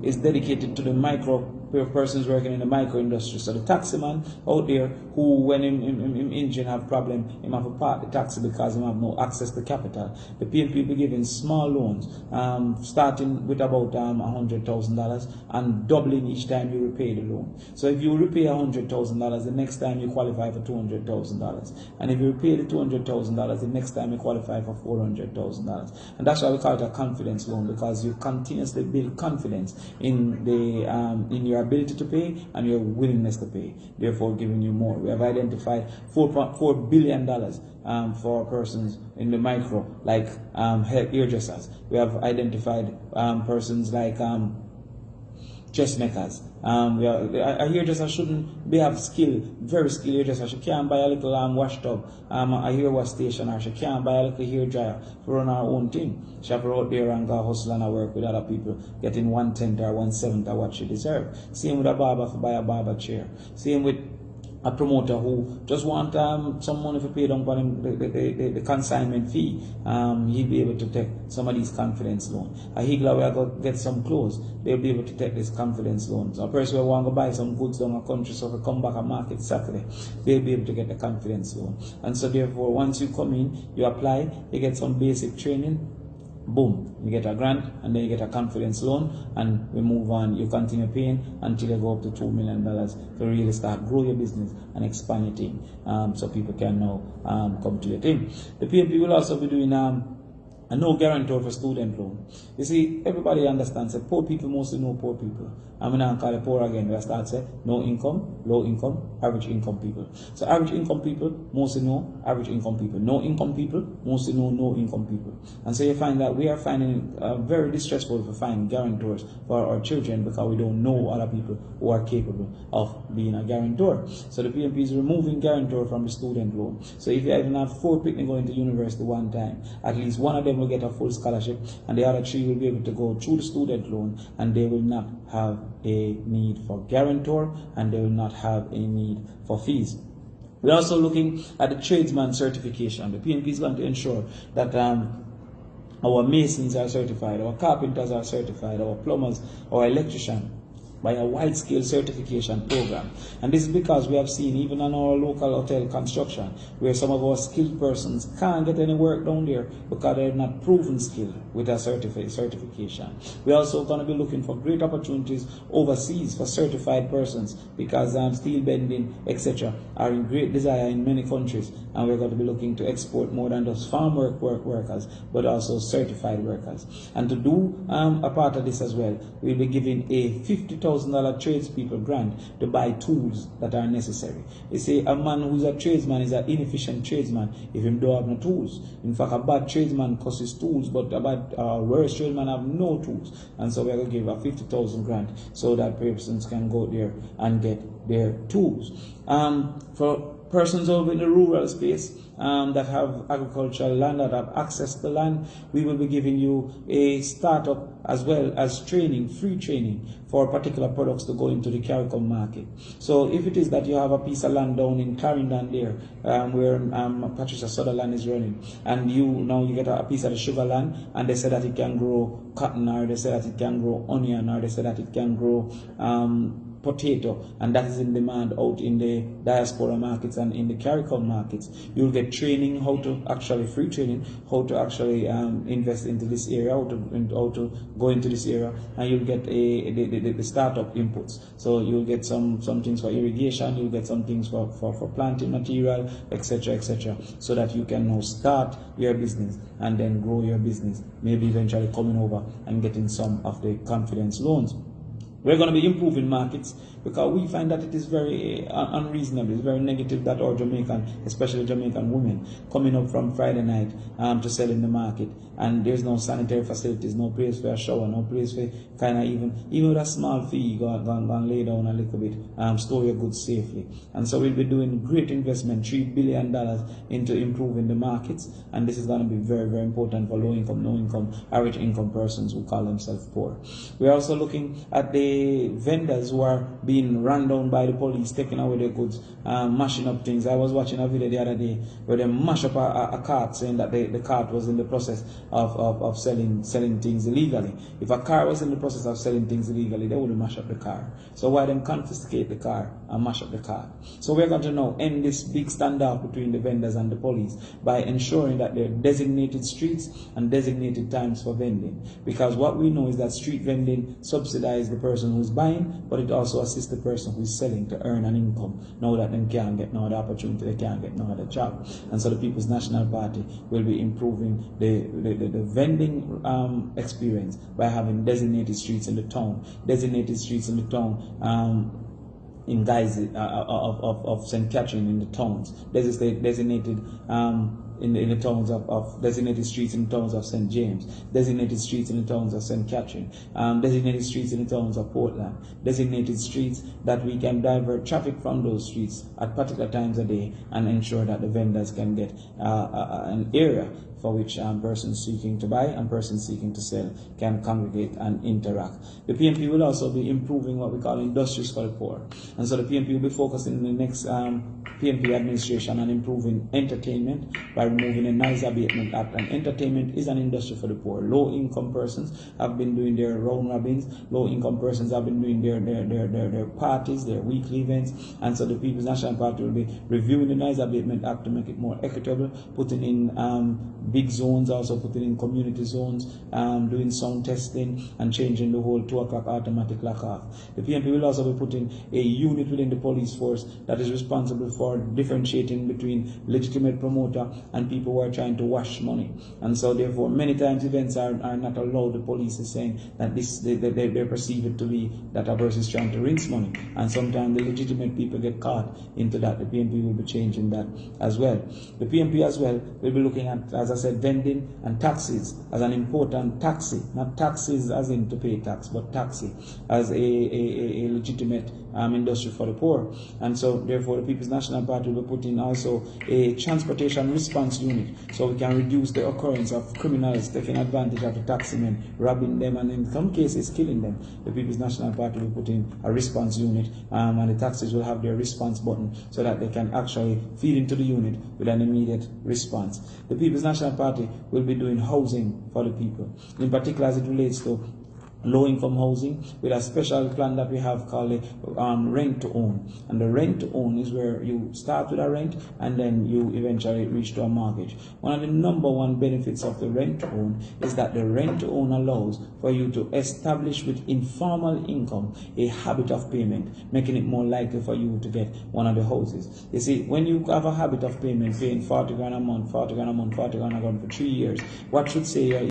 is dedicated to the micro persons working in the micro industry. So the taxi man out there who, when him engine have problem, him have to park the taxi because he have no access to capital. The PNP be giving small loans, starting with about $100,000 and doubling each time you repay the loan. So if you repay $100,000, the next time you qualify for $200,000, and if you repay the $200,000, the next time you qualify for $400,000. And that's why we call it a confidence loan, because you continuously build confidence in the in your ability to pay and your willingness to pay, therefore giving you more. We have identified $4.4 billion for persons in the micro, like hairdressers. We have identified persons like dressmakers. A hairdresser shouldn't be have skill, very skilled hairdresser. She can't buy a little wash tub, a hair wash station, or she can't buy a little hair dryer to run her own thing. She have to go out there and go hustle and work with other people, getting 1/10 or 1/7 of what she deserves. Same with a barber to buy a barber chair. Same with a promoter who just want some money to pay down for him the consignment fee. He'll be able to take some of these confidence loans. A higgler will go get some clothes, they'll be able to take this confidence loans. A person will want to buy some goods down a country, so if come back and market Saturday, they'll be able to get the confidence loan. And so therefore, once you come in, you apply, you get some basic training, boom, you get a grant, and then you get a confidence loan, and we move on. You continue paying until you go up to $2 million to really start grow your business and expand your team, so people can now come to your team. The PNP will also be doing a no guarantor for student loan. You see, everybody understands that poor people mostly know poor people. I'm going to call it poor again. We start say no income, low income, average income people. So average income people mostly know average income people. No income people mostly know no income people. And so you find that we are finding it very distressful to find guarantors for our children, because we don't know other people who are capable of being a guarantor. So the PNP is removing guarantor from the student loan. So if you even have 4 people going to university one time, at least one of them will get a full scholarship, and the other 3 will be able to go through the student loan, and they will not have a need for guarantor, and they will not have a need for fees. We're also looking at the tradesman certification. The PNP is going to ensure that our masons are certified, our carpenters are certified, our plumbers, our electricians, by a wide-scale certification program. And this is because we have seen, even on our local hotel construction, where some of our skilled persons can't get any work down there because they're not proven skilled with a certification. We're also going to be looking for great opportunities overseas for certified persons, because steel bending, etc., are in great desire in many countries, and we're going to be looking to export more than just farm workers, but also certified workers. And to do a part of this as well, we'll be giving a $50,000 tradespeople grant to buy tools that are necessary. They say a man who's a tradesman is an inefficient tradesman if he don't have no tools. In fact, a bad tradesman costs his tools, but a bad worse tradesman have no tools. And so we're going to give a $50,000 grant so that persons can go there and get their tools. For persons over in the rural space that have agricultural land, that have access to land, we will be giving you a startup as well as training, free training for particular products to go into the CARICOM market. So if it is that you have a piece of land down in Clarendon there, where Patricia Sutherland is running, and you get a piece of the sugar land, and they say that it can grow cotton, or they say that it can grow onion, or they say that it can grow potato, and that is in demand out in the diaspora markets and in the CARICOM markets. You'll get training, free training, how to actually invest into this area, how to go into this area, and you'll get the startup inputs. So you'll get some things for irrigation, you'll get some things for planting material, etc., so that you can now start your business and then grow your business, maybe eventually coming over and getting some of the confidence loans. We're going to be improving markets, because we find that it is very unreasonable, it's very negative that our especially Jamaican women, coming up from Friday night to sell in the market, and there's no sanitary facilities, no place for a shower, no place for kind of even with a small fee, go and lay down a little bit, store your goods safely. And so we'll be doing great investment, $3 billion into improving the markets, and this is going to be very, very important for low income, no income, average income persons who call themselves poor. We're also looking at the vendors who are being run down by the police, taking away their goods, mashing up things. I was watching a video the other day where they mash up a cart, saying that the cart was in the process of selling things illegally. If a car was in the process of selling things illegally, they would mash up the car. So why them confiscate the car and mash up the car? So we're going to now end this big standoff between the vendors and the police by ensuring that there are designated streets and designated times for vending. Because what we know is that street vending subsidizes the person who's buying, but it also assists the person who's selling to earn an income. Now that they can't get no other opportunity, they can't get no other job. And so the People's National Party will be improving the vending experience by having designated streets in the town, in guise of St. Catherine in the towns, designated in the towns of designated streets in the towns of St. James, designated streets in the towns of St. Catherine, designated streets in the towns of Portland, designated streets that we can divert traffic from those streets at particular times a day and ensure that the vendors can get an area for which persons seeking to buy and persons seeking to sell can congregate and interact. The PNP will also be improving what we call industries for the poor. And so the PNP will be focusing in the next PNP administration on improving entertainment by removing the Noise Abatement Act. And entertainment is an industry for the poor. Low-income persons have been doing their round robins. Low-income persons have been doing their parties, their weekly events. And so the People's National Party will be reviewing the Noise Abatement Act to make it more equitable, putting in big zones, also putting in community zones, doing sound testing and changing the whole 2 o'clock automatic lock off. The PNP will also be putting a unit within the police force that is responsible for differentiating between legitimate promoter and people who are trying to wash money. And so therefore many times events are not allowed. The police is saying that they perceive it to be that a person is trying to rinse money, and sometimes the legitimate people get caught into that. The PNP will be changing that as well. The PNP as well will be looking at, as I said, vending and taxis as an important taxi, not taxes as in to pay tax, but taxi as a legitimate industry for the poor. And so therefore the People's National Party will be putting also a transportation response unit so we can reduce the occurrence of criminals taking advantage of the taximen, robbing them, and in some cases killing them. The People's National Party will put in a response unit, and the taxis will have their response button so that they can actually feed into the unit with an immediate response. The People's National Party will be doing housing for the people, in particular as it relates to low-income housing, with a special plan that we have called rent to own. And the rent to own is where you start with a rent and then you eventually reach to a mortgage. One of the number one benefits of the rent to own is that the rent to own allows for you to establish with informal income a habit of payment, making it more likely for you to get one of the houses. You see, when you have a habit of payment, paying 40 grand a month, 40 grand a month, 40 grand a month for 3 years, what should say